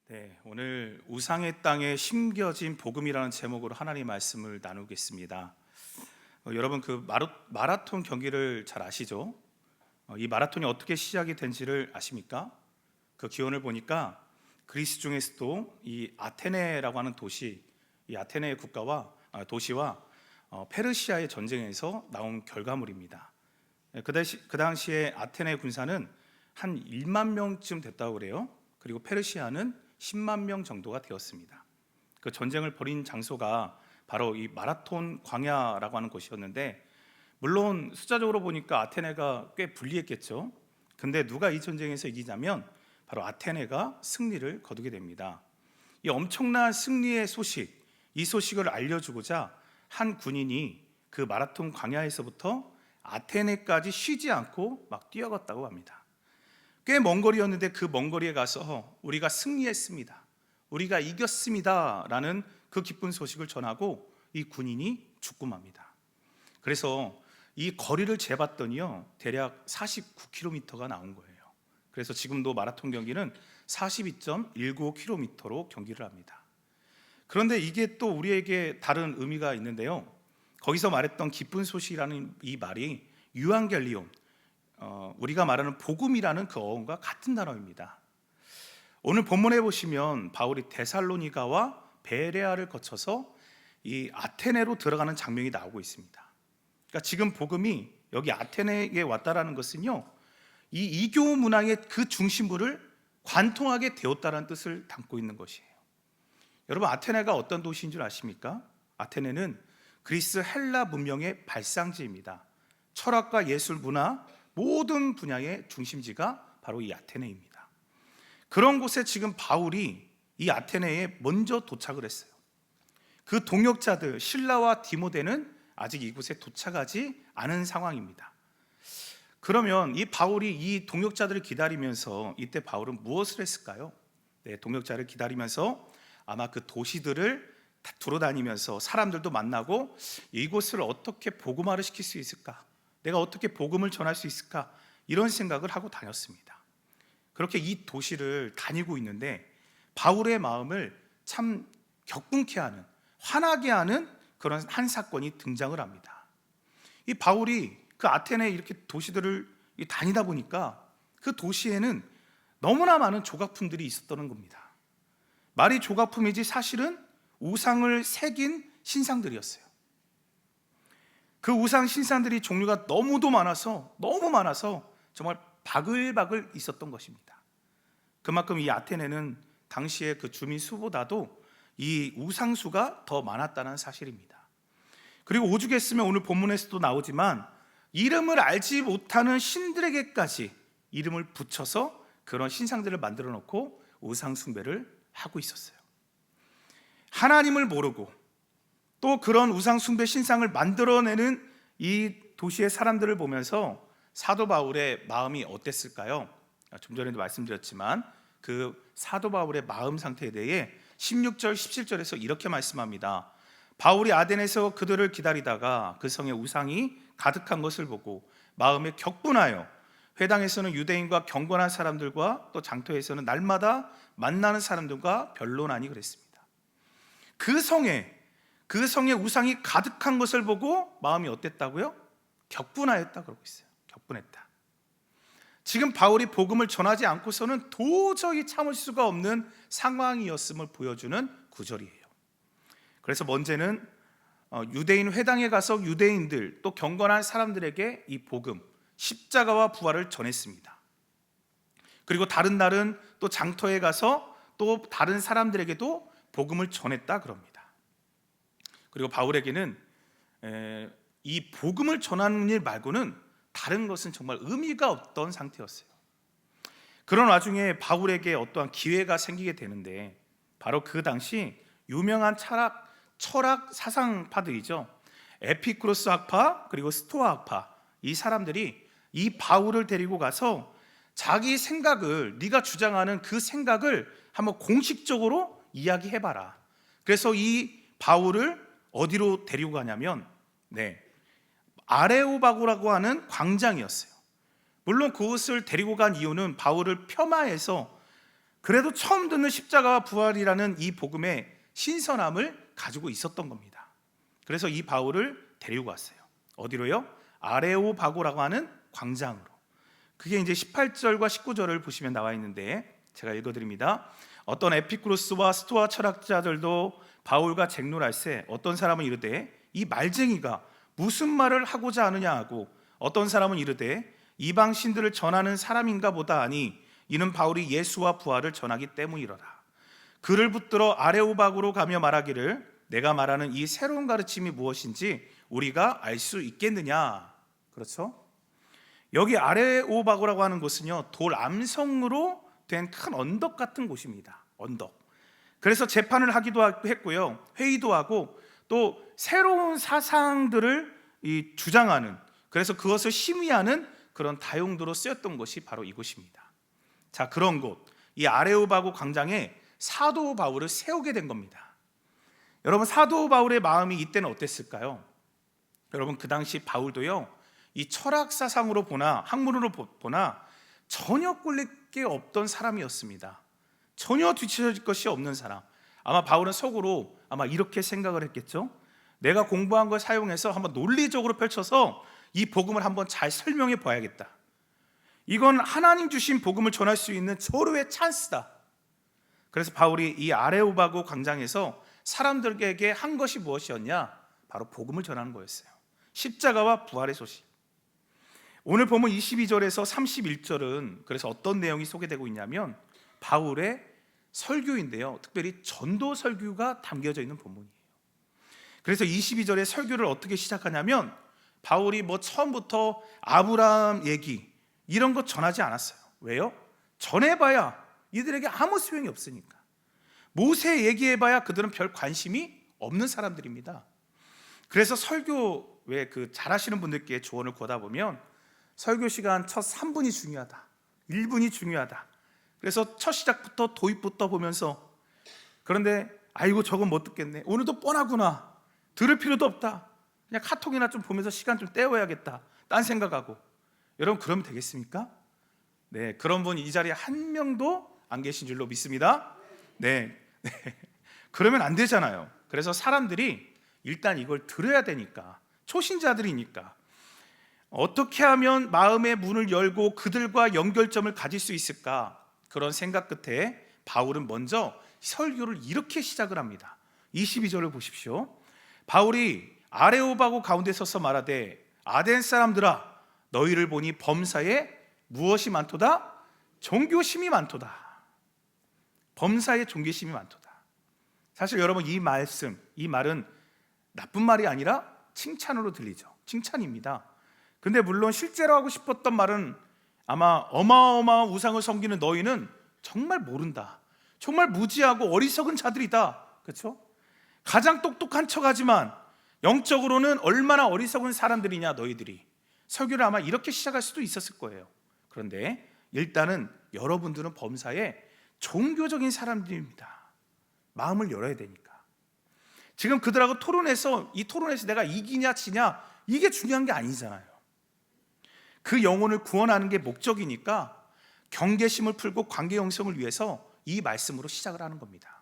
네, 오늘 우상의 땅에 심겨진 복음이라는 제목으로 하나님 말씀을 나누겠습니다. 여러분 마라톤 경기를 잘 아시죠? 이 마라톤이 어떻게 시작이 된지를 아십니까? 그 기원을 보니까 그리스 중에서도 이 아테네라고 하는 도시, 이 아테네 도시와 페르시아의 전쟁에서 나온 결과물입니다. 그 당시에 아테네 군사는 한 1만 명쯤 됐다고 그래요. 그리고 페르시아는 10만 명 정도가 되었습니다. 그 전쟁을 벌인 장소가 바로 이 마라톤 광야라고 하는 곳이었는데, 물론 숫자적으로 보니까 아테네가 꽤 불리했겠죠. 근데 누가 이 전쟁에서 이기냐면 바로 아테네가 승리를 거두게 됩니다. 이 엄청난 승리의 소식, 이 소식을 알려주고자 한 군인이 그 마라톤 광야에서부터 아테네까지 쉬지 않고 막 뛰어갔다고 합니다. 꽤 먼 거리였는데 그 먼 거리에 가서 우리가 승리했습니다, 우리가 이겼습니다 라는 그 기쁜 소식을 전하고 이 군인이 죽고 맙니다. 그래서 이 거리를 재봤더니요, 대략 49km가 나온 거예요. 그래서 지금도 마라톤 경기는 42.19km로 경기를 합니다. 그런데 이게 또 우리에게 다른 의미가 있는데요, 거기서 말했던 기쁜 소식이라는 이 말이 유앙겔리온, 우리가 말하는 복음이라는 그 어원과 같은 단어입니다. 오늘 본문에 보시면 바울이 데살로니가와 베레아를 거쳐서 이 아테네로 들어가는 장면이 나오고 있습니다. 그러니까 지금 복음이 여기 아테네에 왔다라는 것은요, 이 이교 문화의 그 중심부를 관통하게 되었다라는 뜻을 담고 있는 것이에요. 여러분, 아테네가 어떤 도시인 줄 아십니까? 아테네는 그리스 헬라 문명의 발상지입니다. 철학과 예술, 문화 모든 분야의 중심지가 바로 이 아테네입니다. 그런 곳에 지금 바울이 이 아테네에 먼저 도착을 했어요. 그 동역자들 실라와 디모데는 아직 이곳에 도착하지 않은 상황입니다. 그러면 이 바울이 이 동역자들을 기다리면서 이때 바울은 무엇을 했을까요? 동역자를 기다리면서 아마 그 도시들을 두루다니면서 사람들도 만나고 이곳을 어떻게 복음화를 시킬 수 있을까? 내가 어떻게 복음을 전할 수 있을까? 이런 생각을 하고 다녔습니다. 그렇게 이 도시를 다니고 있는데 바울의 마음을 참 격분케 하는, 화나게 하는 그런 한 사건이 등장을 합니다. 이 바울이 그 아테네 이렇게 도시들을 다니다 보니까 그 도시에는 너무나 많은 조각품들이 있었다는 겁니다. 말이 조각품이지 사실은 우상을 새긴 신상들이었어요. 그 우상 신상들이 종류가 너무 많아서 정말 바글바글 있었던 것입니다. 그만큼 이 아테네는 당시의 그 주민 수보다도 이 우상 수가 더 많았다는 사실입니다. 그리고 오죽 했으면 오늘 본문에서도 나오지만 이름을 알지 못하는 신들에게까지 이름을 붙여서 그런 신상들을 만들어 놓고 우상 숭배를 하고 있었어요. 하나님을 모르고 또 그런 우상 숭배 신상을 만들어내는 이 도시의 사람들을 보면서 사도 바울의 마음이 어땠을까요? 좀 전에도 말씀드렸지만 그 사도 바울의 마음 상태에 대해 16절 17절에서 이렇게 말씀합니다. 바울이 아덴에서 그들을 기다리다가 그 성에 우상이 가득한 것을 보고 마음에 격분하여 회당에서는 유대인과 경건한 사람들과 또 장터에서는 날마다 만나는 사람들과 변론하니 그랬습니다. 그 성에 우상이 가득한 것을 보고 마음이 어땠다고요? 격분하였다 그러고 있어요. 격분했다. 지금 바울이 복음을 전하지 않고서는 도저히 참을 수가 없는 상황이었음을 보여주는 구절이에요. 그래서 먼저는 유대인 회당에 가서 유대인들 또 경건한 사람들에게 이 복음, 십자가와 부활을 전했습니다. 그리고 다른 날은 또 장터에 가서 또 다른 사람들에게도 복음을 전했다 그럽니다. 그리고 바울에게는 이 복음을 전하는 일 말고는 다른 것은 정말 의미가 없던 상태였어요. 그런 와중에 바울에게 어떠한 기회가 생기게 되는데 바로 그 당시 유명한 철학 사상파들이죠. 에피쿠로스 학파 그리고 스토아 학파, 이 사람들이 이 바울을 데리고 가서 자기 생각을, 네가 주장하는 그 생각을 한번 공식적으로 이야기해봐라. 그래서 이 바울을 어디로 데리고 가냐면 아레오바고라고 하는 광장이었어요. 물론 그것을 데리고 간 이유는 바울을 폄하해서 그래도 처음 듣는 십자가와 부활이라는 이 복음의 신선함을 가지고 있었던 겁니다. 그래서 이 바울을 데리고 갔어요. 어디로요? 아레오바고라고 하는 광장으로. 그게 이제 18절과 19절을 보시면 나와 있는데 제가 읽어드립니다. 어떤 에피쿠로스와 스토아 철학자들도 바울과 쟁론할세 어떤 사람은 이르되 이 말쟁이가 무슨 말을 하고자 하느냐 하고 어떤 사람은 이르되 이방 신들을 전하는 사람인가 보다 하니 이는 바울이 예수와 부활을 전하기 때문이로라. 그를 붙들어 아레오바고로 가며 말하기를 내가 말하는 이 새로운 가르침이 무엇인지 우리가 알 수 있겠느냐. 그렇죠? 여기 아레오바고라고 하는 곳은요, 돌 암성으로 된 큰 언덕 같은 곳입니다. 언덕. 그래서 재판을 하기도 했고요, 회의도 하고 또 새로운 사상들을 주장하는, 그래서 그것을 심의하는 그런 다용도로 쓰였던 것이 바로 이곳입니다. 자, 그런 곳, 이 아레오바고 광장에 사도 바울을 세우게 된 겁니다. 여러분, 사도 바울의 마음이 이때는 어땠을까요? 여러분, 그 당시 바울도요, 이 철학 사상으로 보나 학문으로 보나 전혀 꿀릴 게 없던 사람이었습니다. 전혀 뒤처질 것이 없는 사람. 아마 바울은 속으로 아마 이렇게 생각을 했겠죠. 내가 공부한 걸 사용해서 한번 논리적으로 펼쳐서 이 복음을 한번 잘 설명해 봐야겠다. 이건 하나님 주신 복음을 전할 수 있는 절호의 찬스다. 그래서 바울이 이 아레오바고 광장에서 사람들에게 한 것이 무엇이었냐? 바로 복음을 전하는 거였어요. 십자가와 부활의 소식. 오늘 보면 22절에서 31절은 그래서 어떤 내용이 소개되고 있냐면 바울의 설교인데요, 특별히 전도 설교가 담겨져 있는 본문이에요. 그래서 22절에 설교를 어떻게 시작하냐면 바울이 처음부터 아브라함 얘기 이런 거 전하지 않았어요. 왜요? 전해봐야 이들에게 아무 소용이 없으니까. 모세 얘기해봐야 그들은 별 관심이 없는 사람들입니다. 그래서 설교 잘하시는 분들께 조언을 구하다 보면 설교 시간 첫 3분이 중요하다, 1분이 중요하다. 그래서 첫 시작부터 도입부터 보면서, 그런데 아이고 저건 못 듣겠네, 오늘도 뻔하구나, 들을 필요도 없다, 그냥 카톡이나 좀 보면서 시간 좀 때워야겠다, 딴 생각하고. 여러분, 그러면 되겠습니까? 네, 그런 분 이 자리에 한 명도 안 계신 줄로 믿습니다. 네. 그러면 안 되잖아요. 그래서 사람들이 일단 이걸 들어야 되니까, 초신자들이니까 어떻게 하면 마음의 문을 열고 그들과 연결점을 가질 수 있을까? 그런 생각 끝에 바울은 먼저 설교를 이렇게 시작을 합니다. 22절을 보십시오. 바울이 아레오바고 가운데 서서 말하되 아덴 사람들아, 너희를 보니 범사에 무엇이 많도다? 종교심이 많도다. 범사에 종교심이 많도다. 사실 여러분, 이 말은 나쁜 말이 아니라 칭찬으로 들리죠. 칭찬입니다. 근데 물론 실제로 하고 싶었던 말은 아마 어마어마한 우상을 섬기는 너희는 정말 모른다, 정말 무지하고 어리석은 자들이다. 그렇죠? 가장 똑똑한 척하지만 영적으로는 얼마나 어리석은 사람들이냐 너희들이. 설교를 아마 이렇게 시작할 수도 있었을 거예요. 그런데 일단은 여러분들은 범사에 종교적인 사람들입니다. 마음을 열어야 되니까. 지금 그들하고 토론해서 내가 이기냐 지냐 이게 중요한 게 아니잖아요. 그 영혼을 구원하는 게 목적이니까 경계심을 풀고 관계 형성을 위해서 이 말씀으로 시작을 하는 겁니다.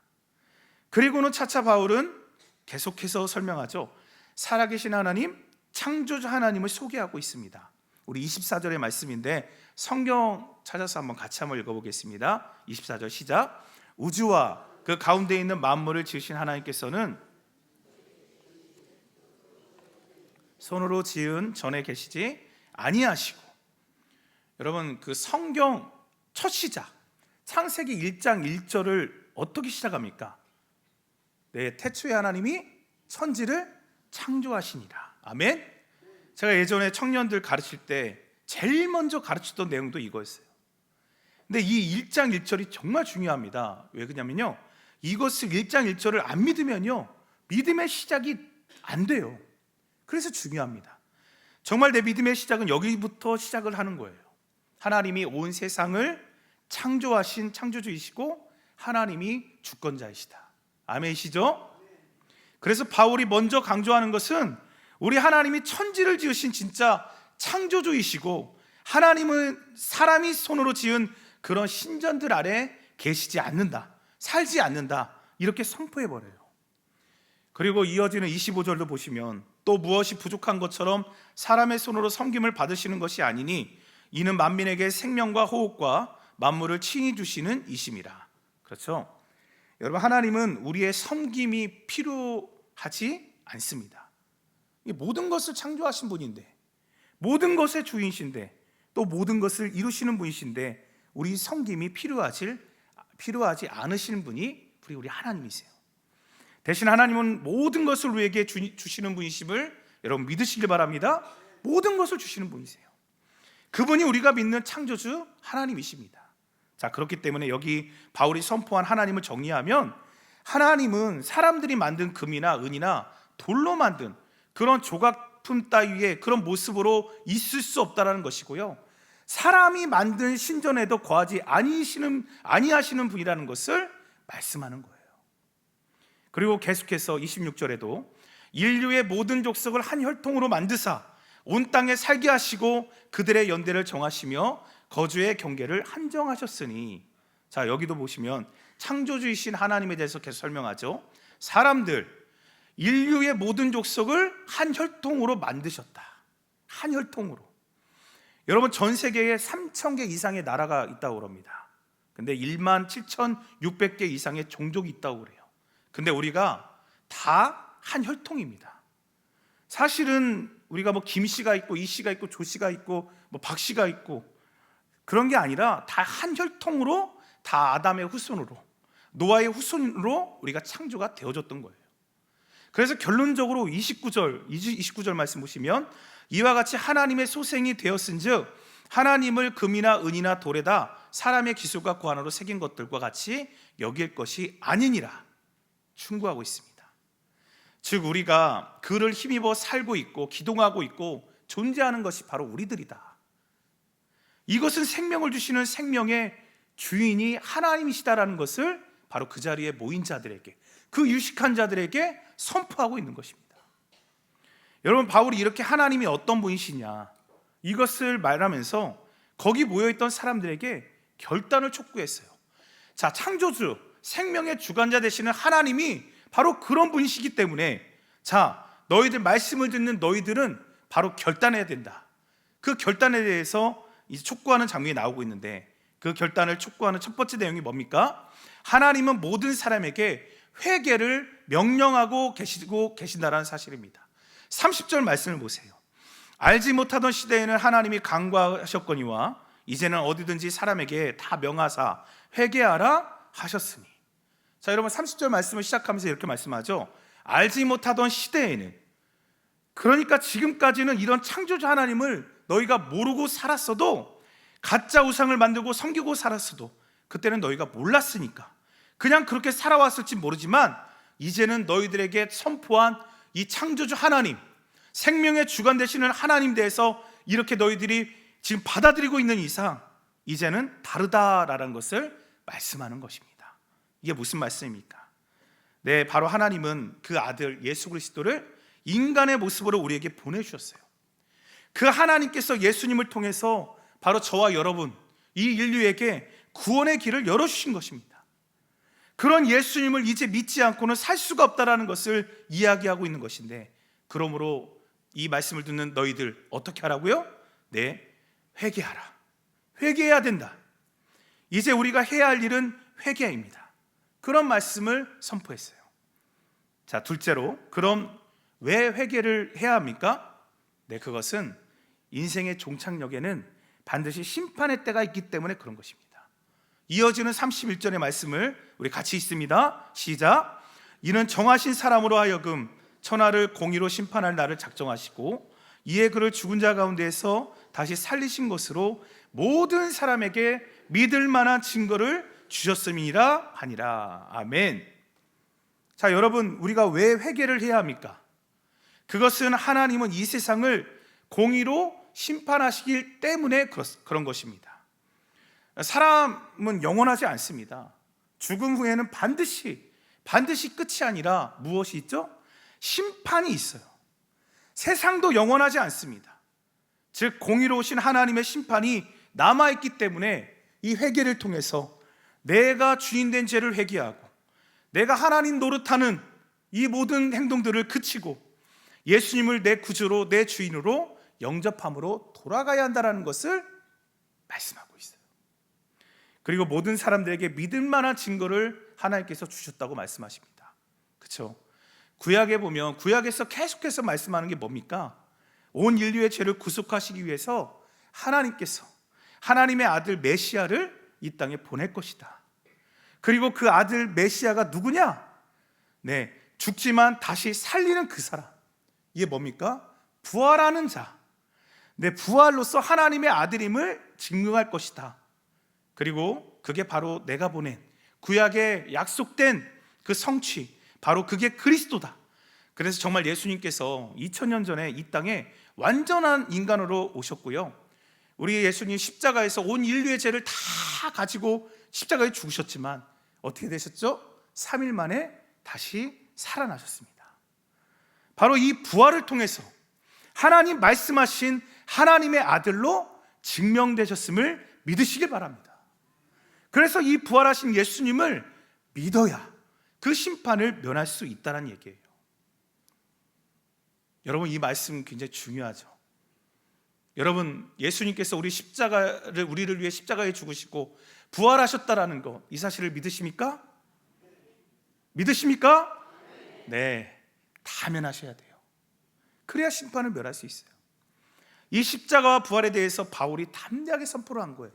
그리고는 차차 바울은 계속해서 설명하죠. 살아계신 하나님, 창조주 하나님을 소개하고 있습니다. 우리 24절의 말씀인데 성경 찾아서 한번 같이 한번 읽어보겠습니다. 24절 시작. 우주와 그 가운데 있는 만물을 지으신 하나님께서는 손으로 지은 전에 계시지 아니하시고. 여러분, 그 성경 첫 시작 창세기 1장 1절을 어떻게 시작합니까? 네, 태초에 하나님이 천지를 창조하시니라. 아멘. 제가 예전에 청년들 가르칠 때 제일 먼저 가르치던 내용도 이거였어요. 근데 이 1장 1절이 정말 중요합니다. 왜 그러냐면요, 이것을 1장 1절을 안 믿으면요 믿음의 시작이 안 돼요. 그래서 중요합니다. 정말 내 믿음의 시작은 여기부터 시작을 하는 거예요. 하나님이 온 세상을 창조하신 창조주이시고 하나님이 주권자이시다. 아멘이시죠? 그래서 바울이 먼저 강조하는 것은 우리 하나님이 천지를 지으신 진짜 창조주이시고 하나님은 사람이 손으로 지은 그런 신전들 아래 계시지 않는다, 살지 않는다, 이렇게 선포해 버려요. 그리고 이어지는 25절도 보시면 또 무엇이 부족한 것처럼 사람의 손으로 섬김을 받으시는 것이 아니니 이는 만민에게 생명과 호흡과 만물을 친히 주시는 이심이라. 그렇죠? 여러분, 하나님은 우리의 섬김이 필요하지 않습니다. 모든 것을 창조하신 분인데, 모든 것의 주인이신데, 또 모든 것을 이루시는 분이신데 우리 섬김이 필요하지 않으시는 분이 우리 하나님이세요. 대신 하나님은 모든 것을 우리에게 주시는 분이심을 여러분 믿으시길 바랍니다. 모든 것을 주시는 분이세요. 그분이 우리가 믿는 창조주 하나님이십니다. 자, 그렇기 때문에 여기 바울이 선포한 하나님을 정리하면, 하나님은 사람들이 만든 금이나 은이나 돌로 만든 그런 조각품 따위의 그런 모습으로 있을 수 없다라는 것이고요, 사람이 만든 신전에도 거하지 아니하시는 분이라는 것을 말씀하는 거예요. 그리고 계속해서 26절에도 인류의 모든 족속을 한 혈통으로 만드사 온 땅에 살게 하시고 그들의 연대를 정하시며 거주의 경계를 한정하셨으니. 자, 여기도 보시면 창조주이신 하나님에 대해서 계속 설명하죠. 사람들, 인류의 모든 족속을 한 혈통으로 만드셨다. 한 혈통으로. 여러분, 전 세계에 3,000개 이상의 나라가 있다고 그럽니다. 근데 17,600개 이상의 종족이 있다고 그래요. 근데 우리가 다 한 혈통입니다. 사실은 우리가 뭐 김씨가 있고 이씨가 있고 조씨가 있고 뭐 박씨가 있고 그런 게 아니라 다 한 혈통으로, 다 아담의 후손으로, 노아의 후손으로 우리가 창조가 되어졌던 거예요. 그래서 결론적으로 29절 말씀 보시면 이와 같이 하나님의 소생이 되었은즉 하나님을 금이나 은이나 돌에다 사람의 기술과 고안으로 새긴 것들과 같이 여길 것이 아니니라 충고하고 있습니다. 즉 우리가 그를 힘입어 살고 있고 기동하고 있고 존재하는 것이 바로 우리들이다. 이것은 생명을 주시는 생명의 주인이 하나님이시다라는 것을 바로 그 자리에 모인 자들에게, 그 유식한 자들에게 선포하고 있는 것입니다. 여러분, 바울이 이렇게 하나님이 어떤 분이시냐 이것을 말하면서 거기 모여있던 사람들에게 결단을 촉구했어요. 자, 창조주, 생명의 주관자 되시는 하나님이 바로 그런 분이시기 때문에, 자, 너희들 말씀을 듣는 너희들은 바로 결단해야 된다. 그 결단에 대해서 이제 촉구하는 장면이 나오고 있는데, 그 결단을 촉구하는 첫 번째 내용이 뭡니까? 하나님은 모든 사람에게 회개를 명령하고 계신다라는 사실입니다. 30절 말씀을 보세요. 알지 못하던 시대에는 하나님이 간과하셨거니와 이제는 어디든지 사람에게 다 명하사 회개하라 하셨으니. 자, 여러분, 30절 말씀을 시작하면서 이렇게 말씀하죠. 알지 못하던 시대에는, 그러니까 지금까지는 이런 창조주 하나님을 너희가 모르고 살았어도, 가짜 우상을 만들고 섬기고 살았어도 그때는 너희가 몰랐으니까 그냥 그렇게 살아왔을지 모르지만, 이제는 너희들에게 선포한 이 창조주 하나님, 생명의 주관 되시는 하나님 대해서 이렇게 너희들이 지금 받아들이고 있는 이상 이제는 다르다라는 것을 말씀하는 것입니다. 이게 무슨 말씀입니까? 네, 바로 하나님은 그 아들 예수 그리스도를 인간의 모습으로 우리에게 보내주셨어요. 그 하나님께서 예수님을 통해서 바로 저와 여러분, 이 인류에게 구원의 길을 열어주신 것입니다. 그런 예수님을 이제 믿지 않고는 살 수가 없다라는 것을 이야기하고 있는 것인데, 그러므로 이 말씀을 듣는 너희들 어떻게 하라고요? 네, 회개하라. 회개해야 된다. 이제 우리가 해야 할 일은 회개입니다. 그런 말씀을 선포했어요. 자, 둘째로, 그럼 왜 회개를 해야 합니까? 네, 그것은 인생의 종착역에는 반드시 심판의 때가 있기 때문에 그런 것입니다. 이어지는 31절의 말씀을 우리 같이 읽습니다. 시작. 이는 정하신 사람으로 하여금 천하를 공의로 심판할 날을 작정하시고 이에 그를 죽은 자 가운데에서 다시 살리신 것으로 모든 사람에게 믿을 만한 증거를 주셨음이라 하니라. 아멘. 자, 여러분, 우리가 왜 회개를 해야 합니까? 그것은 하나님은 이 세상을 공의로 심판하시기 때문에 그런 것입니다. 사람은 영원하지 않습니다. 죽음 후에는 반드시 끝이 아니라 무엇이 있죠? 심판이 있어요. 세상도 영원하지 않습니다. 즉 공의로우신 하나님의 심판이 남아있기 때문에 이 회개를 통해서 내가 주인된 죄를 회개하고 내가 하나님 노릇하는 이 모든 행동들을 그치고 예수님을 내 구주로 내 주인으로 영접함으로 돌아가야 한다는 것을 말씀하고 있어요. 그리고 모든 사람들에게 믿을 만한 증거를 하나님께서 주셨다고 말씀하십니다. 그렇죠? 구약에 보면 구약에서 계속해서 말씀하는 게 뭡니까? 온 인류의 죄를 구속하시기 위해서 하나님께서 하나님의 아들 메시아를 이 땅에 보낼 것이다. 그리고 그 아들 메시아가 누구냐? 네, 죽지만 다시 살리는 그 사람. 이게 뭡니까? 부활하는 자. 네, 부활로서 하나님의 아들임을 증명할 것이다. 그리고 그게 바로 내가 보낸 구약에 약속된 그 성취, 바로 그게 그리스도다. 그래서 정말 예수님께서 2000년 전에 이 땅에 완전한 인간으로 오셨고요, 우리 예수님 십자가에서 온 인류의 죄를 다 가지고 십자가에 죽으셨지만 어떻게 되셨죠? 3일 만에 다시 살아나셨습니다. 바로 이 부활을 통해서 하나님 말씀하신 하나님의 아들로 증명되셨음을 믿으시길 바랍니다. 그래서 이 부활하신 예수님을 믿어야 그 심판을 면할 수 있다는 얘기예요. 여러분, 이 말씀 굉장히 중요하죠. 여러분, 예수님께서 우리를 위해 십자가에 죽으시고 부활하셨다라는 것, 이 사실을 믿으십니까? 믿으십니까? 네, 다 면하셔야 돼요. 그래야 심판을 면할 수 있어요. 이 십자가와 부활에 대해서 바울이 담대하게 선포를 한 거예요.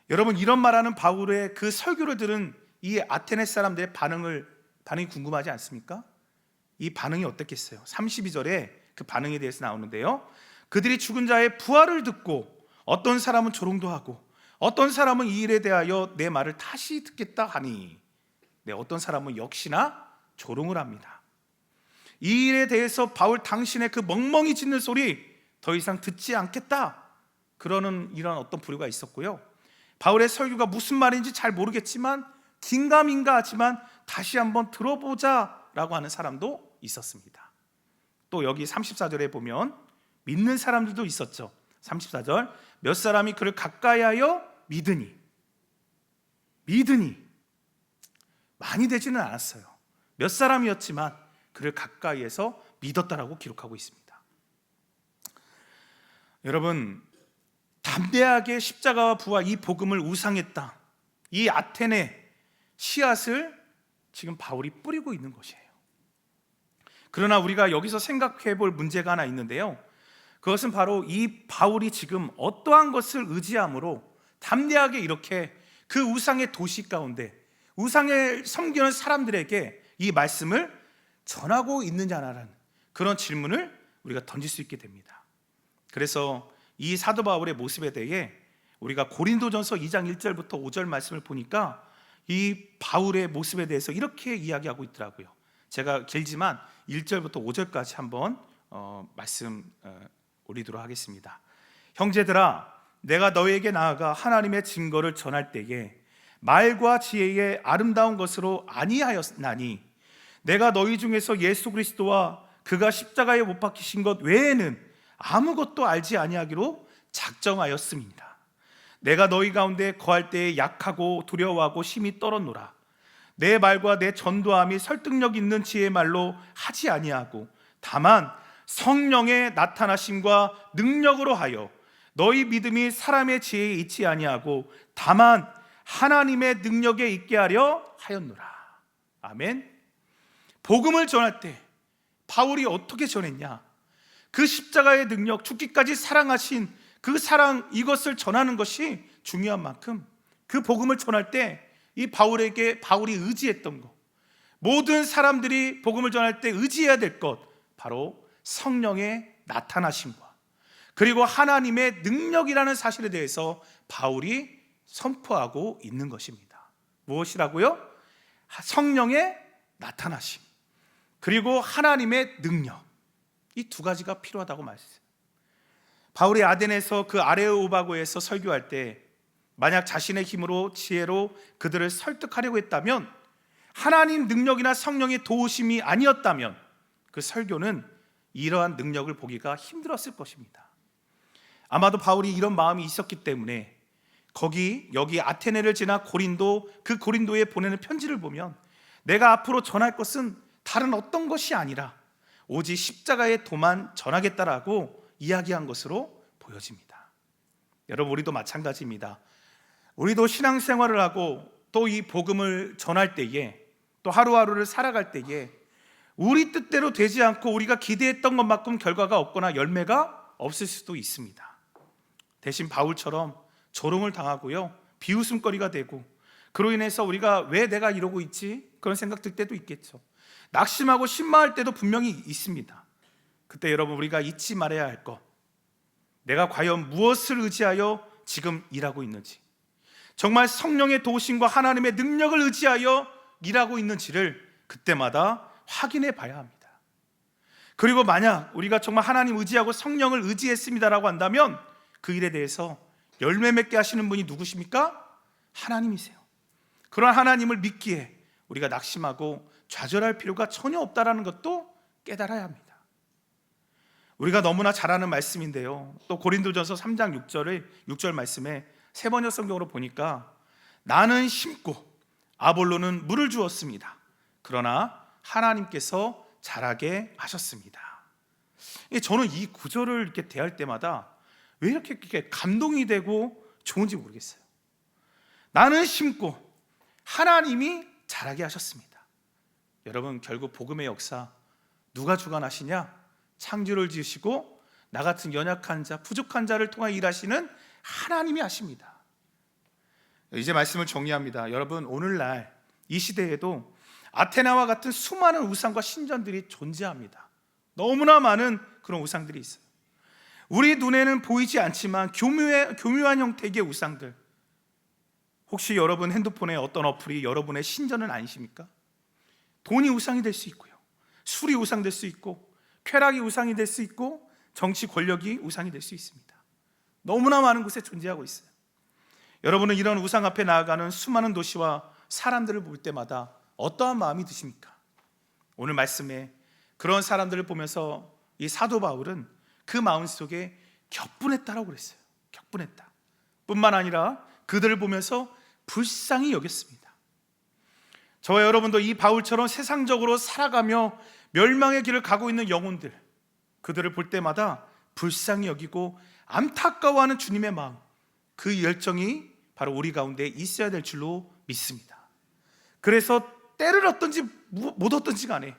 여러분, 이런 말하는 바울의 그 설교를 들은 이 아테네 사람들의 반응이 궁금하지 않습니까? 이 반응이 어땠겠어요? 32절에 그 반응에 대해서 나오는데요, 그들이 죽은 자의 부활을 듣고 어떤 사람은 조롱도 하고 어떤 사람은 이 일에 대하여 내 말을 다시 듣겠다 하니, 네, 어떤 사람은 역시나 조롱을 합니다. 이 일에 대해서 바울 당신의 그 멍멍이 짖는 소리 더 이상 듣지 않겠다, 그러는 이런 어떤 부류가 있었고요, 바울의 설교가 무슨 말인지 잘 모르겠지만 긴가민가 하지만 다시 한번 들어보자 라고 하는 사람도 있었습니다. 또 여기 34절에 보면 믿는 사람들도 있었죠. 34절, 몇 사람이 그를 가까이하여 믿으니 많이 되지는 않았어요. 몇 사람이었지만 그를 가까이에서 믿었다라고 기록하고 있습니다. 여러분, 담대하게 십자가와 부활 이 복음을 우상했다, 이 아테네 씨앗을 지금 바울이 뿌리고 있는 것이에요. 그러나 우리가 여기서 생각해 볼 문제가 하나 있는데요, 그것은 바로 이 바울이 지금 어떠한 것을 의지함으로 담대하게 이렇게 그 우상의 도시 가운데 우상을 섬기는 사람들에게 이 말씀을 전하고 있느냐라는 그런 질문을 우리가 던질 수 있게 됩니다. 그래서 이 사도 바울의 모습에 대해 우리가 고린도전서 2장 1절부터 5절 말씀을 보니까 이 바울의 모습에 대해서 이렇게 이야기하고 있더라고요. 제가 길지만 1절부터 5절까지 한번 말씀 올리도록 하겠습니다. 형제들아, 내가 너희에게 나아가 하나님의 증거를 전할 때에 말과 지혜의 아름다운 것으로 아니하였나니, 내가 너희 중에서 예수 그리스도와 그가 십자가에 못 박히신 것 외에는 아무것도 알지 아니하기로 작정하였음이니라. 내가 너희 가운데 거할 때에 약하고 두려워하고 심히 떨었노라. 내 말과 내 전도함이 설득력 있는 지혜의 말로 하지 아니하고 다만 성령의 나타나심과 능력으로 하여 너희 믿음이 사람의 지혜에 있지 아니하고 다만 하나님의 능력에 있게 하려 하였노라. 아멘. 복음을 전할 때 바울이 어떻게 전했냐? 그 십자가의 능력, 죽기까지 사랑하신 그 사랑, 이것을 전하는 것이 중요한 만큼 그 복음을 전할 때 이 바울이 의지했던 것, 모든 사람들이 복음을 전할 때 의지해야 될 것, 바로 성령의 나타나심과 그리고 하나님의 능력이라는 사실에 대해서 바울이 선포하고 있는 것입니다. 무엇이라고요? 성령의 나타나심 그리고 하나님의 능력, 이 두 가지가 필요하다고 말했어요. 바울이 아덴에서 그 아레오바고에서 설교할 때 만약 자신의 힘으로 지혜로 그들을 설득하려고 했다면, 하나님 능력이나 성령의 도우심이 아니었다면 그 설교는 이러한 능력을 보기가 힘들었을 것입니다. 아마도 바울이 이런 마음이 있었기 때문에 여기 아테네를 지나 고린도, 그 고린도에 보내는 편지를 보면 내가 앞으로 전할 것은 다른 어떤 것이 아니라 오직 십자가의 도만 전하겠다라고 이야기한 것으로 보여집니다. 여러분, 우리도 마찬가지입니다. 우리도 신앙생활을 하고 또 이 복음을 전할 때에, 또 하루하루를 살아갈 때에 우리 뜻대로 되지 않고 우리가 기대했던 것만큼 결과가 없거나 열매가 없을 수도 있습니다. 대신 바울처럼 조롱을 당하고요, 비웃음거리가 되고, 그로 인해서 우리가 왜 내가 이러고 있지? 그런 생각 들 때도 있겠죠. 낙심하고 신마할 때도 분명히 있습니다. 그때 여러분, 우리가 잊지 말아야 할 것, 내가 과연 무엇을 의지하여 지금 일하고 있는지, 정말 성령의 도우심과 하나님의 능력을 의지하여 일하고 있는지를 그때마다 확인해 봐야 합니다. 그리고 만약 우리가 정말 하나님 의지하고 성령을 의지했습니다라고 한다면 그 일에 대해서 열매 맺게 하시는 분이 누구십니까? 하나님이세요. 그런 하나님을 믿기에 우리가 낙심하고 좌절할 필요가 전혀 없다라는 것도 깨달아야 합니다. 우리가 너무나 잘 아는 말씀인데요, 또 고린도전서 3장 6절 말씀에 세 번역 성경으로 보니까 나는 심고 아볼로는 물을 주었습니다. 그러나 하나님께서 자라게 하셨습니다. 저는 이 구절을 이렇게 대할 때마다 왜 이렇게 감동이 되고 좋은지 모르겠어요. 나는 심고 하나님이 자라게 하셨습니다. 여러분, 결국 복음의 역사 누가 주관하시냐? 창조를 지으시고 나 같은 연약한 자, 부족한 자를 통해 일하시는 하나님이 하십니다. 이제 말씀을 정리합니다. 여러분, 오늘날 이 시대에도 아테나와 같은 수많은 우상과 신전들이 존재합니다. 너무나 많은 그런 우상들이 있어요. 우리 눈에는 보이지 않지만 교묘한 형태의 우상들. 혹시 여러분 핸드폰에 어떤 어플이 여러분의 신전은 아니십니까? 돈이 우상이 될 수 있고요, 술이 우상 될 수 있고, 쾌락이 우상이 될 수 있고, 정치 권력이 우상이 될 수 있습니다. 너무나 많은 곳에 존재하고 있어요. 여러분은 이런 우상 앞에 나아가는 수많은 도시와 사람들을 볼 때마다 어떠한 마음이 드십니까? 오늘 말씀에 그런 사람들을 보면서 이 사도 바울은 그 마음속에 격분했다라고 그랬어요. 격분했다. 뿐만 아니라 그들을 보면서 불쌍히 여겼습니다. 저와 여러분도 이 바울처럼 세상적으로 살아가며 멸망의 길을 가고 있는 영혼들, 그들을 볼 때마다 불쌍히 여기고 안타까워하는 주님의 마음, 그 열정이 바로 우리 가운데 있어야 될 줄로 믿습니다. 그래서 때를 얻든지 못 얻든지 간에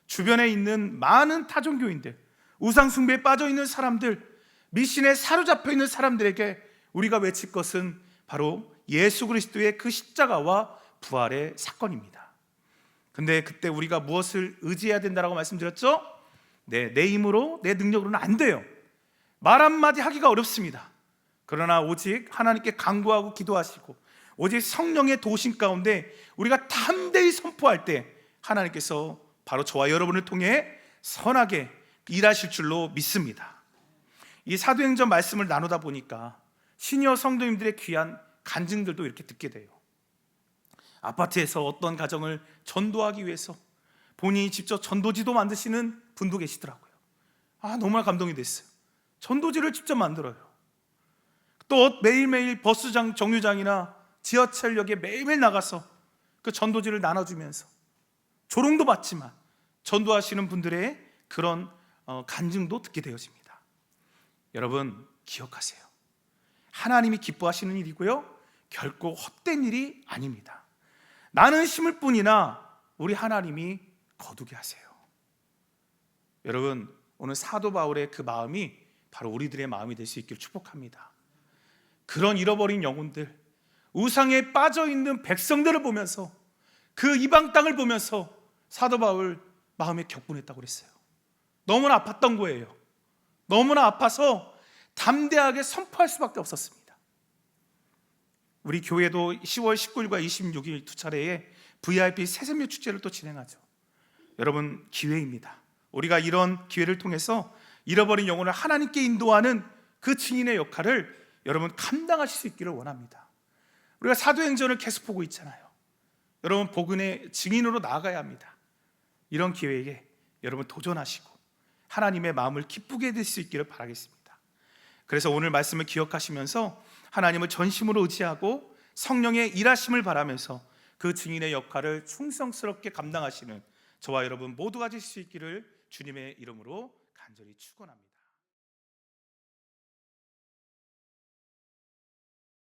주변에 있는 많은 타종교인들, 우상 숭배에 빠져 있는 사람들, 미신에 사로잡혀 있는 사람들에게 우리가 외칠 것은 바로 예수 그리스도의 그 십자가와 부활의 사건입니다. 근데 그때 우리가 무엇을 의지해야 된다라고 말씀드렸죠? 내 힘으로, 내 능력으로는 안 돼요. 말 한마디 하기가 어렵습니다. 그러나 오직 하나님께 간구하고 기도하시고 오직 성령의 도우심 가운데 우리가 담대히 선포할 때 하나님께서 바로 저와 여러분을 통해 선하게 일하실 줄로 믿습니다. 이 사도행전 말씀을 나누다 보니까 시니어 성도님들의 귀한 간증들도 이렇게 듣게 돼요. 아파트에서 어떤 가정을 전도하기 위해서 본인이 직접 전도지도 만드시는 분도 계시더라고요. 너무나 감동이 됐어요. 전도지를 직접 만들어요. 또 매일매일 버스장 정류장이나 지하철역에 매일매일 나가서 그 전도지를 나눠주면서 조롱도 받지만 전도하시는 분들의 그런 간증도 듣게 되어집니다. 여러분, 기억하세요. 하나님이 기뻐하시는 일이고요, 결코 헛된 일이 아닙니다. 나는 심을 뿐이나 우리 하나님이 거두게 하세요. 여러분, 오늘 사도 바울의 그 마음이 바로 우리들의 마음이 될 수 있기를 축복합니다. 그런 잃어버린 영혼들, 우상에 빠져있는 백성들을 보면서, 그 이방 땅을 보면서 사도 바울 마음에 격분했다고 그랬어요. 너무나 아팠던 거예요. 너무나 아파서 담대하게 선포할 수밖에 없었습니다. 우리 교회도 10월 19일과 26일 두 차례에 VIP 새샘유 축제를 또 진행하죠. 여러분, 기회입니다. 우리가 이런 기회를 통해서 잃어버린 영혼을 하나님께 인도하는 그 증인의 역할을 여러분 감당하실 수 있기를 원합니다. 우리가 사도행전을 계속 보고 있잖아요. 여러분, 복음의 증인으로 나아가야 합니다. 이런 기회에 여러분 도전하시고 하나님의 마음을 기쁘게 될 수 있기를 바라겠습니다. 그래서 오늘 말씀을 기억하시면서 하나님을 전심으로 의지하고 성령의 일하심을 바라면서 그 증인의 역할을 충성스럽게 감당하시는 저와 여러분 모두가 될 수 있기를 주님의 이름으로 간절히 축원합니다.